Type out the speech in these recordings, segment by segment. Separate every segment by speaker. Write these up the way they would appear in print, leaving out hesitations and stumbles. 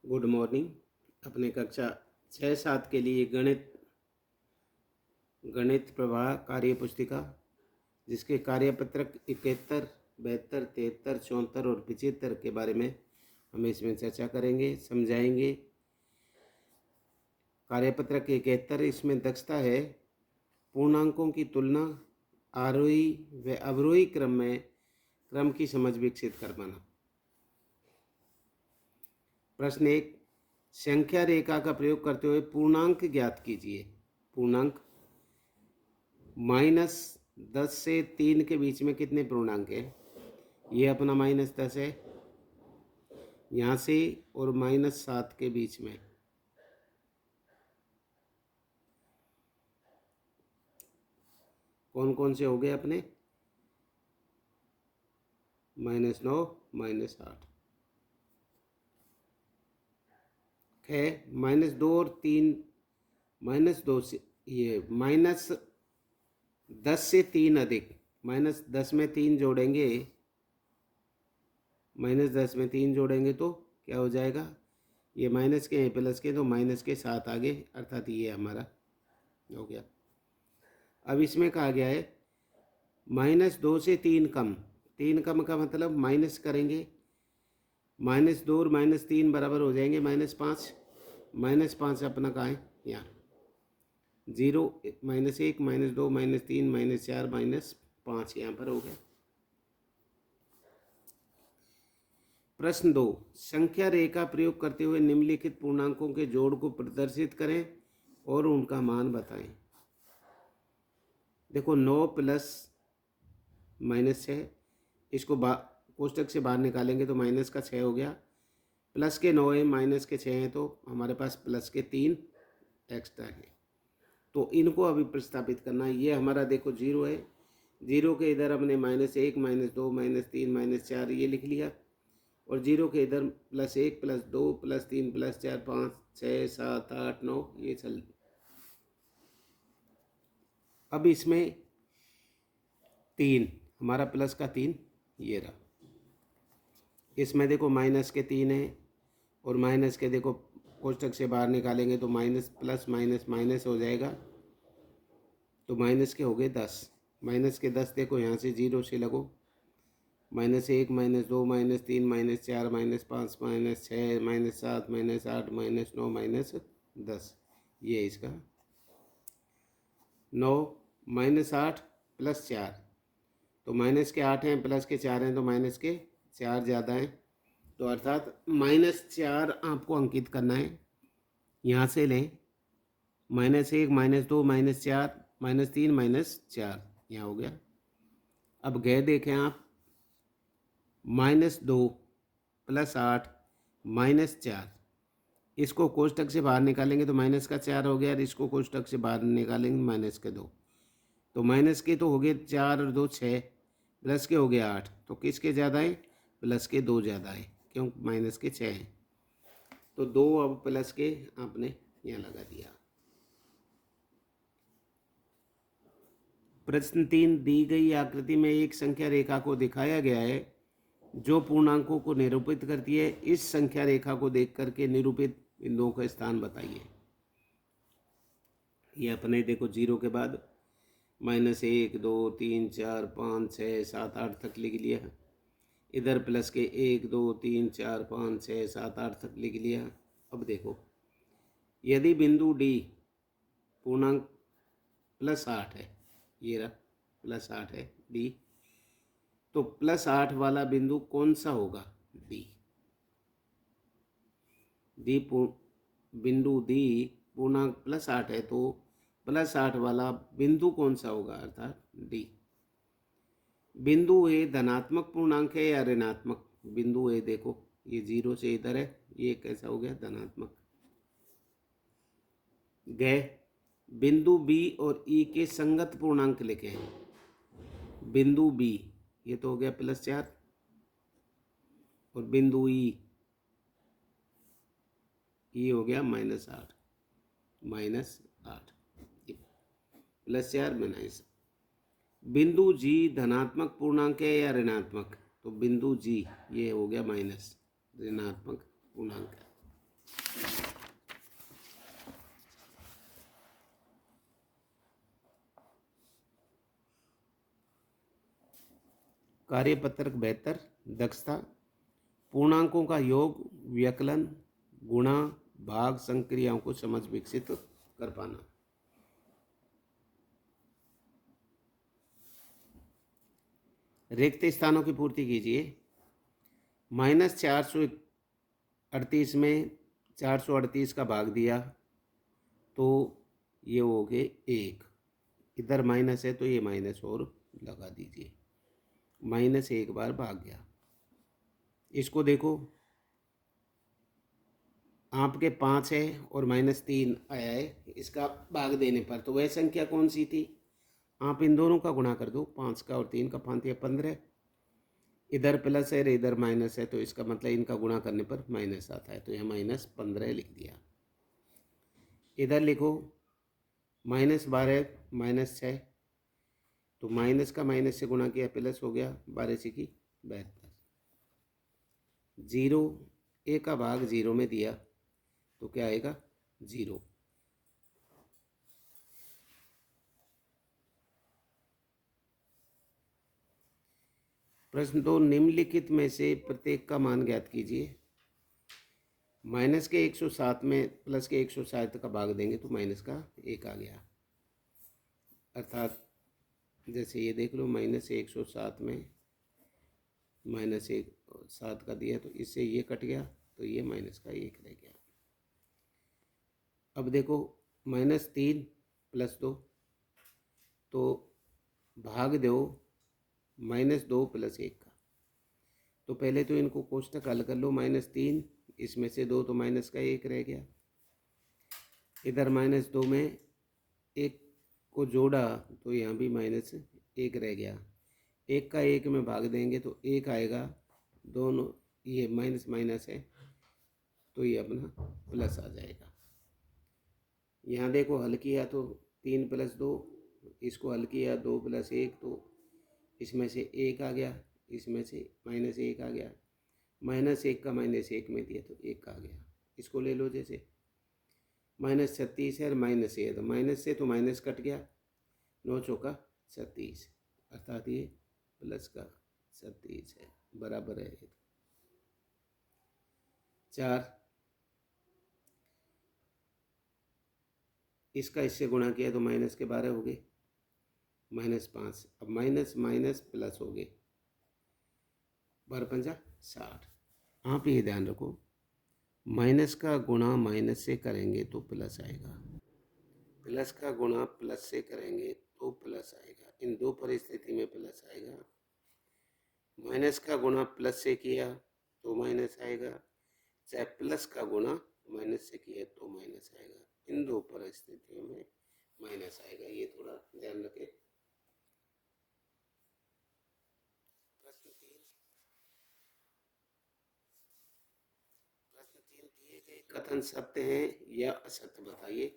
Speaker 1: Good morning. अपने कक्षा 6-7 के लिए गणित प्रवाह कार्य पुस्तिका, जिसके कार्यपत्रक 71, 72, 73, 74 और 75 के बारे में हम इसमें चर्चा करेंगे, समझाएंगे। कार्यपत्रक 71 इसमें दक्षता है पूर्णांकों की तुलना, आरोही व अवरोही क्रम में क्रम की समझ विकसित कर पाना। प्रश्न 1, संख्या रेखा का प्रयोग करते हुए पूर्णांक ज्ञात कीजिए। पूर्णांक -10 से 3 के बीच में कितने पूर्णांक हैं? ये अपना -10 है यहाँ से, और -7 के बीच में कौन कौन से हो गए अपने? -9, -8 है। -2 और 3, -2 से ये -10 से 3 अधिक, -10 में 3 जोड़ेंगे, -10 में 3 जोड़ेंगे तो क्या हो जाएगा? ये माइनस के हैं प्लस के, तो माइनस के 7 आगे, अर्थात ये हमारा हो गया। अब इसमें कहा गया है -2 से 3 कम। 3 कम का मतलब माइनस करेंगे, -2 और -3 बराबर हो जाएंगे -5। -5 अपना कहाँ है? यहाँ 0, -1, -2, -3, -4, -5 यहाँ पर हो गया। प्रश्न 2, संख्या रेखा प्रयोग करते हुए निम्नलिखित पूर्णांकों के जोड़ को प्रदर्शित करें और उनका मान बताएं। देखो 9 प्लस -6, इसको कोष्टक से बाहर निकालेंगे तो माइनस का 6 हो गया। प्लस के 9 है, माइनस के 6 हैं, तो हमारे पास प्लस के 3 एक्स्ट्रा हैं। तो इनको अभी प्रस्तापित करना है। ये हमारा देखो 0 है, 0 के इधर हमने -1, -2, -3, -4 ये लिख लिया, और 0 के इधर +1, +2, +3, +4, 5, 6, 7, 8, 9 ये चल। अब इसमें 3, हमारा प्लस का 3 ये रहा। इसमें देखो माइनस के 3 है, और माइनस के देखो कोष्टक से बाहर निकालेंगे तो माइनस प्लस माइनस माइनस हो जाएगा, तो माइनस के हो गए 10। माइनस के 10 देखो यहाँ से 0 से लगो, -1, -2, -3, -4, -5, -6, -7, -8, -9, -10 ये इसका 9, -8 + 4, तो माइनस के 8 हैं, प्लस के 4 हैं, तो माइनस के 4 ज़्यादा हैं, तो अर्थात -4 आपको अंकित करना है। यहाँ से लें -1, -2, -4, -3, -4 यहाँ हो गया। अब गए देखें आप, -2 + 8 -4, इसको कोष्टक से बाहर निकालेंगे तो माइनस का 4 हो गया, और इसको कोष्टक से बाहर निकालेंगे माइनस के 2, तो माइनस के तो हो गए 4 और 2 6, प्लस के हो गया 8, तो किसके ज़्यादा है? प्लस के 2 ज़्यादा है, क्यों? माइनस के 6 हैं, तो 2 अब प्लस के आपने यहाँ लगा दिया। प्रश्न 3, दी गई आकृति में एक संख्या रेखा को दिखाया गया है जो पूर्णांकों को निरूपित करती है। इस संख्या रेखा को देख करके निरूपित बिंदुओं का स्थान बताइए। ये अपने देखो 0 के बाद -1, 2, 3, 4, 5, 6, 7, 8 तक लिख लिया। इधर प्लस के 1, 2, 3, 4, 5, 6, 7, 8 तक लिख लिया। अब देखो, यदि बिंदु डी पूर्णांक +8 है, ये रहा +8 है डी, तो +8 वाला बिंदु कौन सा होगा? डी। बिंदु डी पूर्णांक +8 है, तो +8 वाला बिंदु कौन सा होगा? अर्थात डी। बिंदु ए धनात्मक पूर्णांक है या ऋणात्मक? बिंदु ए देखो, ये 0 से इधर है, ये कैसा हो गया? धनात्मक। गए बिंदु बी और ई के संगत पूर्णांक लिखे हैं। बिंदु बी ये तो हो गया +4, और बिंदु ई ये हो गया -8, -8 +4 -। बिंदु जी धनात्मक पूर्णांक है या ऋणात्मक? तो बिंदु जी ये हो गया माइनस, ऋणात्मक पूर्णांक है। कार्यपत्रक बेहतर, दक्षता, पूर्णांकों का योग, व्यकलन, गुणा, भाग, संक्रियाओं को समझ विकसित कर पाना। रिक्त स्थानों की पूर्ति कीजिए। -438 में 438 का भाग दिया तो ये हो गए 1, इधर माइनस है तो ये माइनस और लगा दीजिए। माइनस एक बार भाग गया। इसको देखो, आपके 5 है और -3 आया है, इसका भाग देने पर तो वह संख्या कौन सी थी? आप इन दोनों का गुणा कर दो, 5 का और 3 का, 5 या 15। इधर प्लस है इधर माइनस है तो इसका मतलब इनका गुणा करने पर माइनस आता है, तो यह -15 लिख दिया। इधर लिखो -12 -6, तो माइनस का माइनस से गुणा किया प्लस हो गया, 12 की 72। 0 ए का भाग 0 में दिया तो क्या आएगा? 0। प्रश्न 2, निम्नलिखित में से प्रत्येक का मान ज्ञात कीजिए। माइनस के 107 में प्लस के 107 का भाग देंगे तो माइनस का 1 आ गया, अर्थात जैसे ये देख लो, -107 में -107 का दिया तो इससे ये कट गया तो ये माइनस का 1 रह गया। अब देखो -3 + 2 तो भाग दो -2 + 1 का। तो पहले तो इनको कोष्टक हल कर लो। -3 इसमें से 2 तो माइनस का 1 रह गया। इधर -2 में 1 को जोड़ा तो यहाँ भी -1 रह गया। 1 का 1 में भाग देंगे तो 1 आएगा, दोनों ये माइनस माइनस है तो ये अपना प्लस आ जाएगा। यहाँ देखो हल किया तो 3 + 2, इसको हल किया 2 + 1 तो इसमें से 1 आ गया, इसमें से -1 आ गया। -1 का -1 में दिया तो 1 आ गया। इसको ले लो, जैसे -36 है और माइनस है तो माइनस से तो माइनस कट गया, 9 चौका 36, अर्थात ये प्लस का 36 है, बराबर है। 4 इसका इससे गुणा किया तो माइनस के 12 हो गए, -5। अब माइनस माइनस प्लस हो गए, 12×5 = 60। आप ये ध्यान रखो, माइनस का गुणा माइनस से करेंगे तो प्लस आएगा, प्लस का गुणा प्लस से करेंगे तो प्लस आएगा। इन दो परिस्थिति में प्लस आएगा। माइनस का गुणा प्लस से किया तो माइनस आएगा, चाहे प्लस का गुणा माइनस से किया तो माइनस आएगा। इन दो परिस्थितियों में माइनस आएगा, ये थोड़ा ध्यान रखें। प्रश्न 3, दिए गए कथन सत्य है या असत्य बताइए।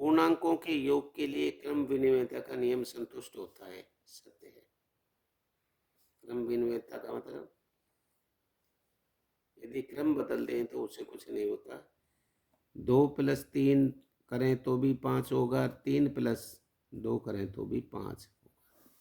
Speaker 1: पूर्णांकों के योग के लिए क्रम विनिमयता का नियम संतुष्ट होता है, सत्य है। क्रम विनिमयता का मतलब यदि क्रम बदल दें तो उससे कुछ नहीं होता। 2 + 3 करें तो भी 5 होगा, 3 + 2 करें तो भी 5 होगा।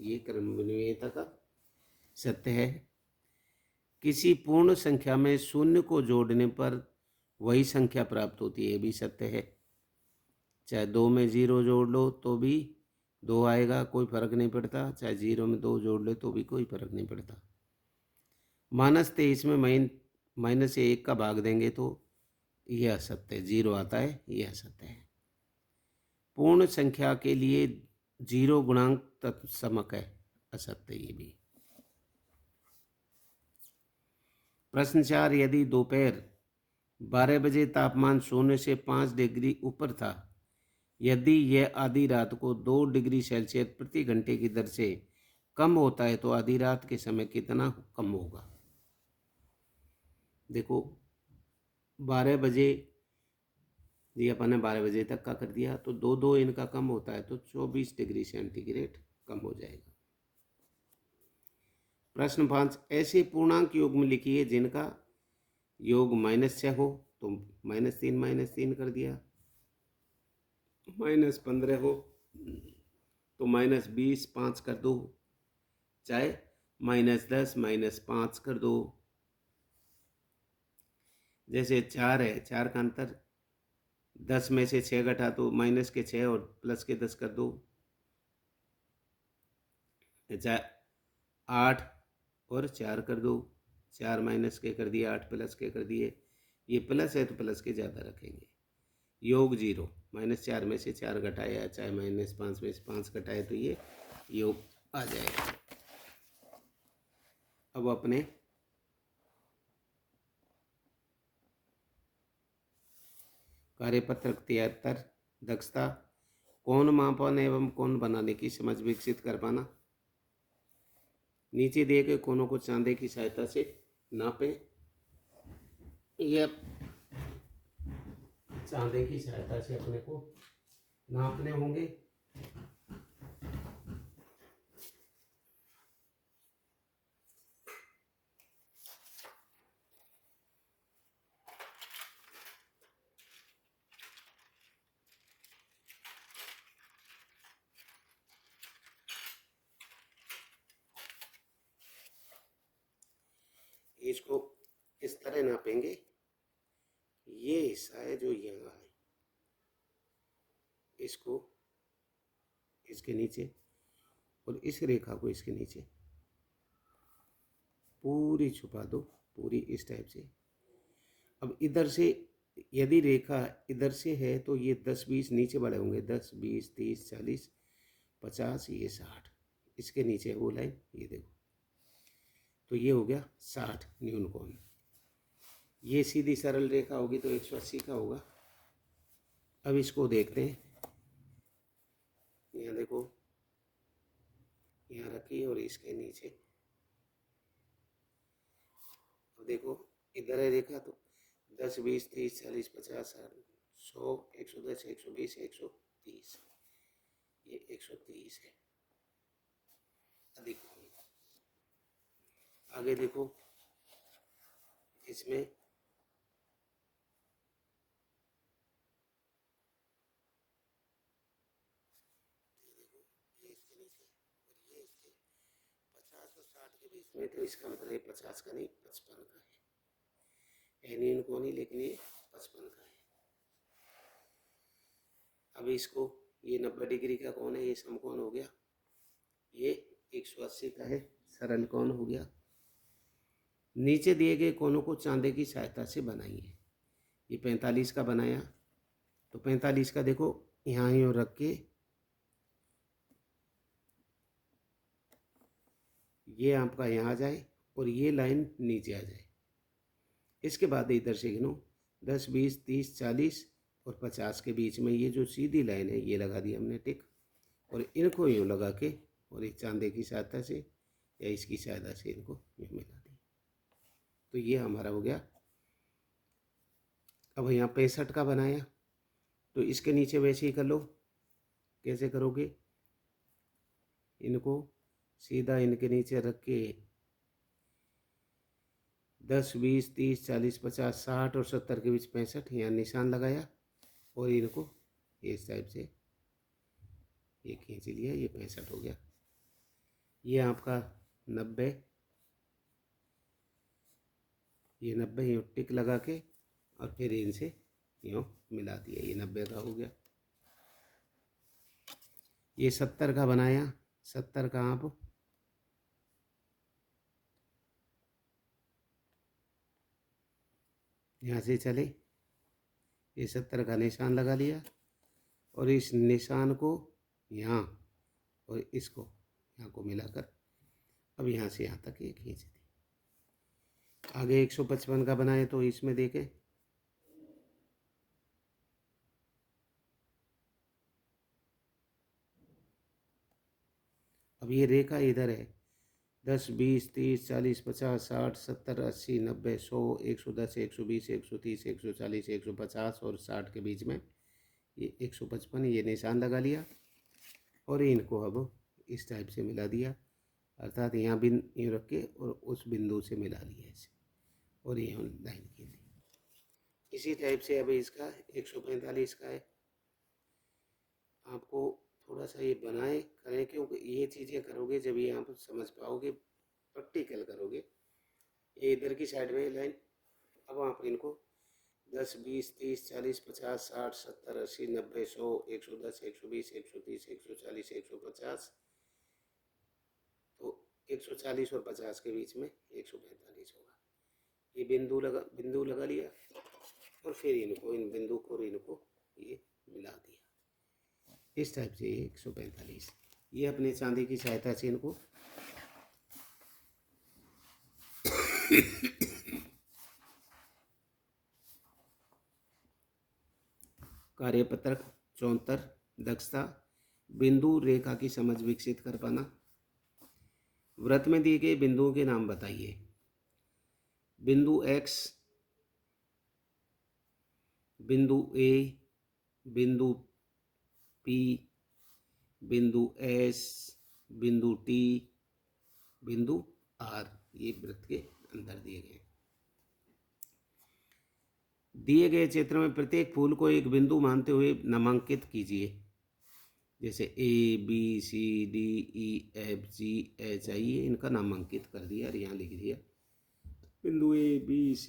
Speaker 1: ये क्रम विनिमयता का सत्य है। किसी पूर्ण संख्या में शून्य को जोड़ने पर वही संख्या प्राप्त होती है, ये भी सत्य है। चाहे 2 में 0 जोड़ लो तो भी 2 आएगा, कोई फर्क नहीं पड़ता। चाहे 0 में 2 जोड़ ले तो भी कोई फर्क नहीं पड़ता। -23 में -1 का भाग देंगे तो यह असत्य है, 0 आता है, यह असत्य है। पूर्ण संख्या के लिए 0 गुणांक तत्समक है, असत्य ये भी। प्रश्न 4, यदि दोपहर 12 बजे तापमान 0 से 5 डिग्री ऊपर था, यदि यह आधी रात को 2 डिग्री सेल्सियस प्रति घंटे की दर से कम होता है तो आधी रात के समय कितना कम होगा। देखो 12 बजे, ये अपन ने 12 बजे तक का कर दिया तो 2 इनका कम होता है तो 24 डिग्री सेंटीग्रेड कम हो जाएगा। प्रश्न 5, ऐसे पूर्णांक योग में लिखिए जिनका योग -6 हो, तो -3 -3 कर दिया। -15 हो तो -20 5 कर दो। चाहे -10 -5 कर दो। जैसे 4 है, 4 का अंतर 10 में से 6 घटा दो, माइनस के 6 और प्लस के 10 कर दो। चाहे 8 और 4 कर दो, 4 माइनस के कर दिए, 8 प्लस के कर दिए। ये प्लस है तो प्लस के ज़्यादा रखेंगे। योग 0, -4 में से 4 घटाया, चाहे -5 में से 5 घटाए, तो ये योग आ जाएगा। अब अपने कार्यपत्रक 73 दक्षता कोण मापन एवं कोण बनाने की समझ विकसित कर पाना। नीचे दिए गए कोणों को चांदे की सहायता से नापें। यह चांदे की सहायता से अपने को नापने होंगे। इसको इस तरह नापेंगे। ये हिस्सा है जो यहाँ है, इसको इसके नीचे और इस रेखा को इसके नीचे पूरी छुपा दो, पूरी इस टाइप से। अब इधर से यदि रेखा इधर से है तो ये 10 20 नीचे बढ़े होंगे, 10 20 30 40 50, ये 60। इसके नीचे है वो लाइन, ये देखो, तो ये हो गया 60 न्यून कोण। ये सीधी सरल रेखा होगी तो 180 का होगा। अब इसको देखते हैं। यहाँ देखो, यहाँ रखी और इसके नीचे। अब देखो इधर है रेखा तो 10 20 30 40 50 60 100 110 120 130, ये 130 है अधिक। आगे देखो इसमें ये इसके 50 और 60 के बीच में, तो इसका मतलब 50 का नहीं 55 का है। एनियन को नहीं, लेकिन ये 55 का है। अब इसको, ये 90 डिग्री का कोण है, ये समकोण हो गया। ये 180 का है, सरल कोण हो गया। नीचे दिए गए कोणों को चांदे की सहायता से बनाइए। ये 45 का बनाया, तो 45 का देखो यहाँ ही रख के ये आपका यहाँ आ जाए और ये लाइन नीचे आ जाए। इसके बाद इधर से गिनो 10 20 30 40 और 50 के बीच में ये जो सीधी लाइन है ये लगा दी हमने टिक, और इनको यूँ लगा के और एक चांदे की सहायता से या इसकी सहायता से इनको यूँ मिला दी, तो ये हमारा हो गया। अब यहाँ 65 का बनाया, तो इसके नीचे वैसे ही कर लो। कैसे करोगे? इनको सीधा इनके नीचे रख के 10 20 30 40 50 60 और 70 के बीच 65, यहाँ निशान लगाया और इनको इस टाइप से ये खींच लिया, ये 65 हो गया। ये आपका 90, ये 90 यूँ टिक लगा के और फिर इनसे यूँ मिला दिया, ये 90 का हो गया। ये 70 का बनाया, 70 का आप यहाँ से चले, ये 70 का निशान लगा लिया और इस निशान को यहाँ और इसको यहाँ को मिलाकर अब यहाँ से यहाँ तक ये खींच दी। आगे 155 का बनाए, तो इसमें देखें अब ये रेखा इधर है, 10 20 30 40 50 60 70 80 90 100 110 120 130 140 150 और 60 के बीच में ये 155, ये निशान लगा लिया और इनको अब इस टाइप से मिला दिया, अर्थात यहाँ बिन यूँ रख के और उस बिंदु से मिला लिया इसे और ये लाइन की थी। इसी टाइप से अब इसका 145 का है। आपको थोड़ा सा ये बनाए करें, क्योंकि ये चीज़ें करोगे जब ये आप समझ पाओगे, प्रैक्टिकल करोगे। ये इधर की साइड में लाइन, अब आप इनको 10, 20, 30, 40, 50, 60, 70, 80, 90, 100, 110, 120, 130, 140, 150, तो 140 और 50 के बीच में 145 होगा। ये बिंदु लगा लिया और फिर इनको, इन बिंदु को और इनको ये मिला दिया। इस टाइप से 145, ये अपने चांदी की सहायता से इनको कार्यपत्रक 74, दक्षता, बिंदु रेखा की समझ विकसित कर पाना। वृत्त में दिए गए बिंदुओं के नाम बताइए। बिंदु X, बिंदु A, बिंदु P, बिंदु S, बिंदु T, बिंदु R, ये वृत्त के अंदर दिए गए। दिए गए चित्र में प्रत्येक फूल को एक बिंदु मानते हुए नामांकित कीजिए। जैसे A, B, C, D, E, F, G, H, I, ये इनका नामांकित कर दिया और यहाँ लिख दिया बिंदु A, B, C,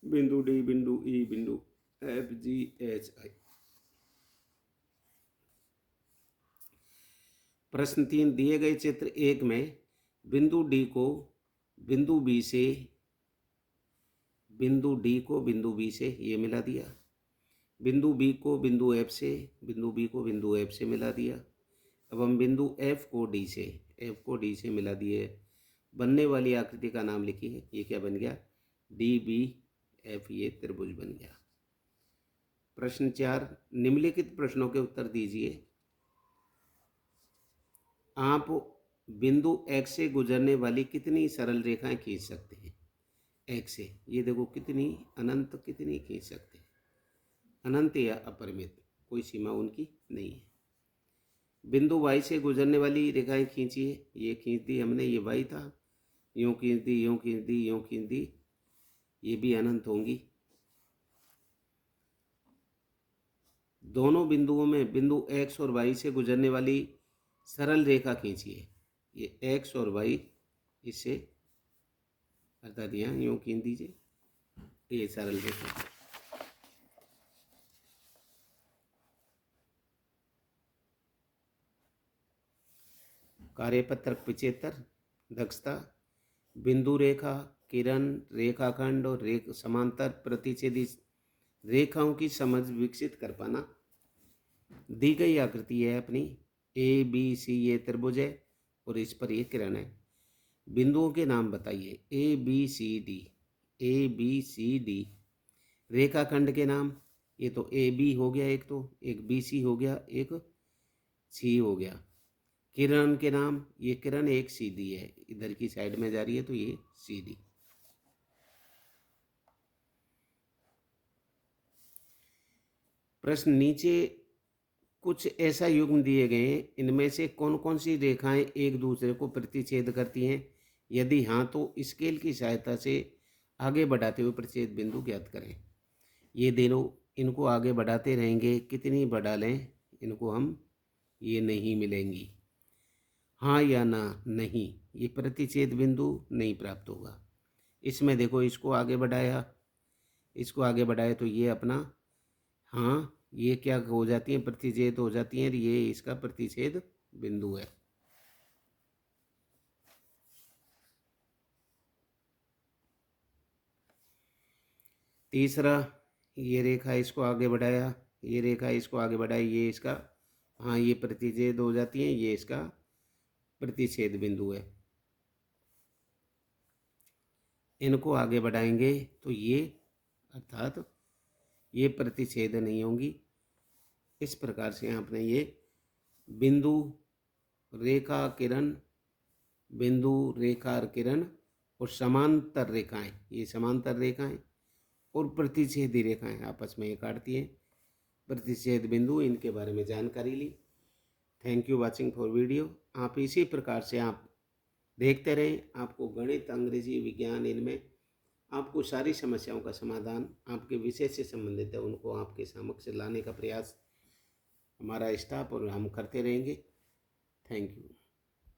Speaker 1: बिंदु D, बिंदु E, बिंदु F, G, H, I। प्रश्न 3, दिए गए चित्र 1 में बिंदु D को बिंदु B से, बिंदु D को बिंदु B से ये मिला दिया, बिंदु B को बिंदु F से, बिंदु B को बिंदु F से मिला दिया। अब हम बिंदु F को D से मिला दिए। बनने वाली आकृति का नाम लिखिए। ये क्या बन गया? DBF, ये त्रिभुज बन गया। प्रश्न 4, निम्नलिखित प्रश्नों के उत्तर दीजिए। आप बिंदु X से गुजरने वाली कितनी सरल रेखाएं खींच सकते हैं? X से ये देखो कितनी अनंत, कितनी खींच सकते हैं? अनंत या अपरिमित, कोई सीमा उनकी नहीं है। बिंदु Y से गुजरने वाली रेखाएं खींचिए। ये खींच दी हमने, ये Y था, यूँ खींच दी, यूँ खींच दी, यूँ खींच दी, ये भी अनंत होंगी। दोनों बिंदुओं में बिंदु X और Y से गुजरने वाली सरल रेखा खींचिए। ये X और Y, इससे अर्थात यहाँ यूँ खींच दीजिए, ये सरल रेखा। कार्यपत्रक 75, दक्षता, बिंदु रेखा, किरण, रेखाखंड और समांतर प्रतिच्छेदी रेखाओं की समझ विकसित कर पाना। दी गई आकृति है अपनी ABC, ये त्रिभुज है और इस पर ये किरण है। बिंदुओं के नाम बताइए। ABCD। रेखाखंड के नाम, ये तो AB हो गया, एक तो एक BC हो गया, एक C हो गया। किरण के नाम, ये किरण एक सीधी है, इधर की साइड में जा रही है तो ये CD। प्रश्न, नीचे कुछ ऐसा युग्म दिए गए हैं, इनमें से कौन कौन सी रेखाएं एक दूसरे को प्रतिच्छेद करती हैं? यदि हाँ तो स्केल की सहायता से आगे बढ़ाते हुए प्रतिच्छेद बिंदु ज्ञात करें। ये दोनों, इनको आगे बढ़ाते रहेंगे, कितनी बढ़ा लें इनको हम, ये नहीं मिलेंगी। हाँ या ना? नहीं, ये प्रतिच्छेद बिंदु नहीं प्राप्त होगा। इसमें देखो, इसको आगे बढ़ाया, इसको आगे बढ़ाया तो ये अपना, हाँ, ये क्या हो जाती है? प्रतिच्छेद हो जाती हैं, ये इसका प्रतिच्छेद बिंदु है। तीसरा, ये रेखा इसको आगे बढ़ाया, ये रेखा इसको आगे बढ़ाई, ये इसका, हाँ, ये प्रतिच्छेद हो जाती है, ये इसका प्रतिच्छेद बिंदु है। इनको आगे बढ़ाएंगे तो ये, अर्थात ये प्रतिच्छेद नहीं होंगी। इस प्रकार से आपने ये बिंदु, रेखा, किरण, बिंदु, रेखा और किरण और समांतर रेखाएं, ये समांतर रेखाएं और प्रतिच्छेदी रेखाएं आपस में ये काटती हैं, प्रतिच्छेद बिंदु, इनके बारे में जानकारी ली। Thank you watching for video. आप इसी प्रकार से आप देखते रहें। आपको गणित, अंग्रेजी, विज्ञान, इनमें आपको सारी समस्याओं का समाधान आपके विषय से संबंधित है, उनको आपके समक्ष लाने का प्रयास हमारा स्टाफ और हम करते रहेंगे। Thank you.